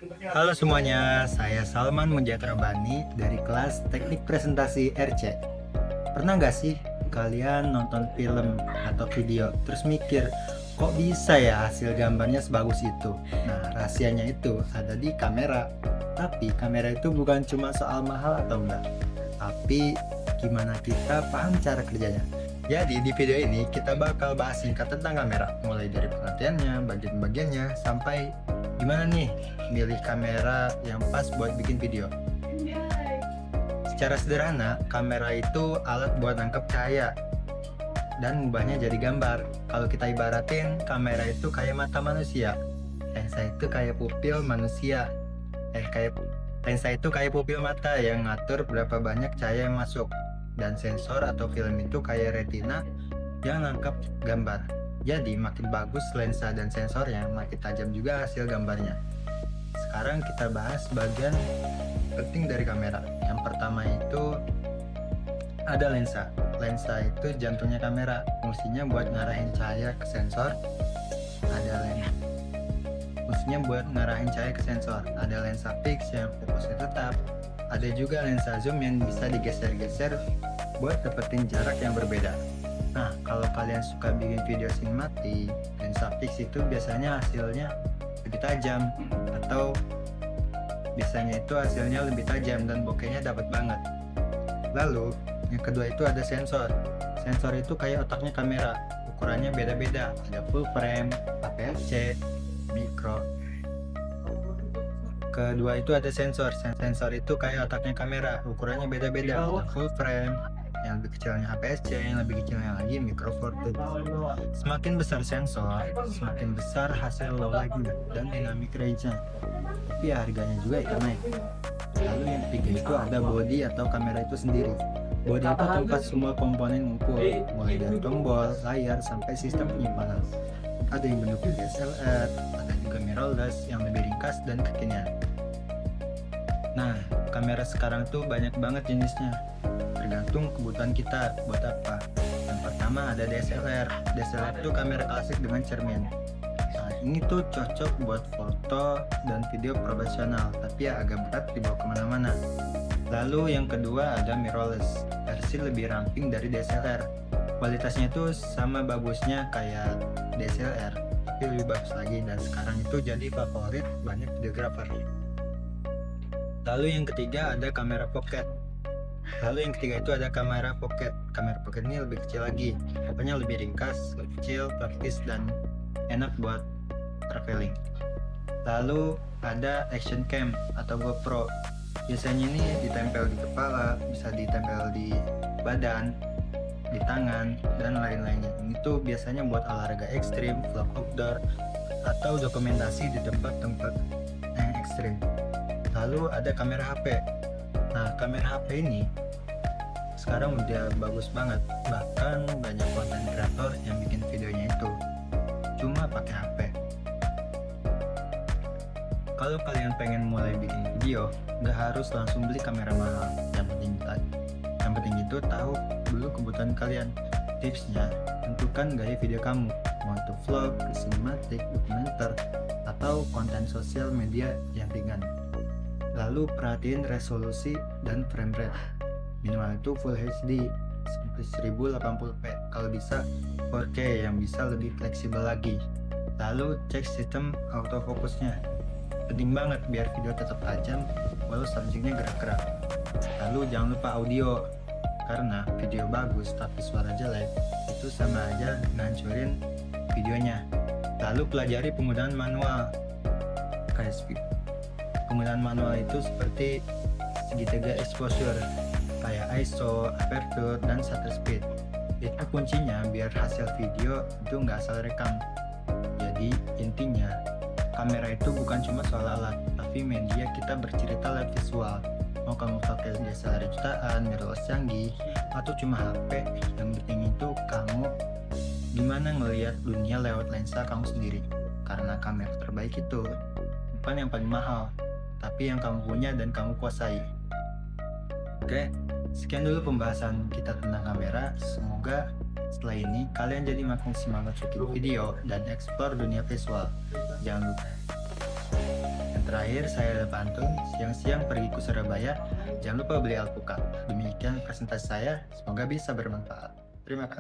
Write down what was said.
Halo semuanya, saya Salman Munjatra Bani dari kelas Teknik Presentasi RC. Pernah nggak sih kalian nonton film atau video terus mikir, kok bisa ya hasil gambarnya sebagus itu? Nah, rahasianya itu ada di kamera. Tapi kamera itu bukan cuma soal mahal atau enggak, tapi gimana kita paham cara kerjanya. Jadi di video ini kita bakal bahas singkat tentang kamera, mulai dari pengertiannya, bagian-bagiannya, sampai gimana nih milih kamera yang pas buat bikin video. Secara sederhana, kamera itu alat buat nangkep cahaya dan mengubahnya jadi gambar. Kalau kita ibaratin, kamera itu kayak mata manusia, lensa itu kayak pupil manusia. Lensa itu kayak pupil mata yang ngatur berapa banyak cahaya yang masuk, dan sensor atau film itu kayak retina yang nangkep gambar. Jadi makin bagus lensa dan sensornya, makin tajam juga hasil gambarnya. Sekarang kita bahas bagian penting dari kamera. Yang pertama itu ada lensa. Lensa itu jantungnya kamera, fungsinya buat ngarahin cahaya ke sensor. Ada lensa fix yang fokusnya tetap. Ada juga lensa zoom yang bisa digeser-geser buat dapetin jarak yang berbeda. Nah, kalau kalian suka bikin video sinematik, lensa fix itu biasanya hasilnya lebih tajam, atau biasanya itu hasilnya lebih tajam dan bokehnya dapat banget. Lalu, yang kedua itu ada sensor. Sensor itu kayak otaknya kamera, ukurannya beda-beda. Ada full frame, APS-C, mikro. Kedua itu ada sensor. Sensor itu kayak otaknya kamera, ukurannya beda-beda. Ada full frame, yang lebih kecilnya APS-C, yang lebih kecilnya lagi micro four tooth. Semakin besar sensor, semakin besar hasil low light dan dynamic range-nya. Tapi harganya juga ikut naik. Lalu yang ketiga itu ada body atau kamera itu sendiri. Body itu tempat semua komponen ngumpul, mulai dari tombol, layar, sampai sistem penyimpanan. Ada yang bentuknya DSLR, ada juga mirrorless yang lebih ringkas dan kekinian. Nah, kamera sekarang tuh banyak banget jenisnya, tergantung kebutuhan kita buat apa. Yang pertama ada DSLR. DSLR itu kamera klasik dengan cermin. Nah, ini tuh cocok buat foto dan video profesional, tapi ya agak berat dibawa kemana-mana. Lalu yang kedua ada mirrorless, versi lebih ramping dari DSLR. Kualitasnya itu sama bagusnya kayak DSLR, tapi lebih bagus lagi, dan sekarang itu jadi favorit banyak videografer. Lalu yang ketiga ada kamera pocket. Itu ada kamera pocket. Kamera pocket ini lebih kecil lagi, fotonya lebih ringkas, lebih kecil, praktis, dan enak buat traveling. Lalu ada action cam atau GoPro. Biasanya ini ditempel di kepala, bisa ditempel di badan, di tangan, dan lain-lainnya. Ini tuh biasanya buat olahraga ekstrim, vlog outdoor, atau dokumentasi di tempat-tempat yang ekstrim. Lalu ada kamera HP. Nah, kamera HP ini sekarang udah bagus banget, bahkan banyak konten kreator yang bikin videonya itu cuma pakai HP. Kalau kalian pengen mulai bikin video, nggak harus langsung beli kamera mahal. Yang penting itu tahu dulu kebutuhan kalian. Tipsnya, tentukan gaya video kamu, mau itu vlog, sinematik, dokumenter, atau konten sosial media yang ringan. Lalu perhatiin resolusi dan frame rate. Minimal itu Full HD sampai 1080p, kalau bisa 4K yang bisa lebih fleksibel lagi. Lalu cek sistem autofocusnya, penting banget biar video tetap tajam walau subjeknya gerak-gerak. Lalu jangan lupa audio, karena video bagus tapi suara jelek itu sama aja ngancurin videonya. Lalu pelajari penggunaan manual. Penggunaan manual itu seperti segitiga exposure, kayak ISO, aperture, dan shutter speed. Itu kuncinya biar hasil video itu nggak asal rekam. Jadi intinya, kamera itu bukan cuma soal alat, tapi media kita bercerita lewat visual. Mau kamu pakai DSLR jutaan, mirrorless canggih, atau cuma HP, yang penting itu kamu gimana ngelihat dunia lewat lensa kamu sendiri. Karena kamera terbaik itu bukan yang paling mahal, tapi yang kamu punya dan kamu kuasai. Oke, sekian dulu pembahasan kita tentang kamera. Semoga setelah ini kalian jadi makin semangat bikin video dan explore dunia visual. Jangan lupa. Yang Terakhir, saya pantun, siang-siang pergi ke Surabaya, jangan lupa beli alpukat. Demikian presentasi saya, semoga bisa bermanfaat. Terima kasih.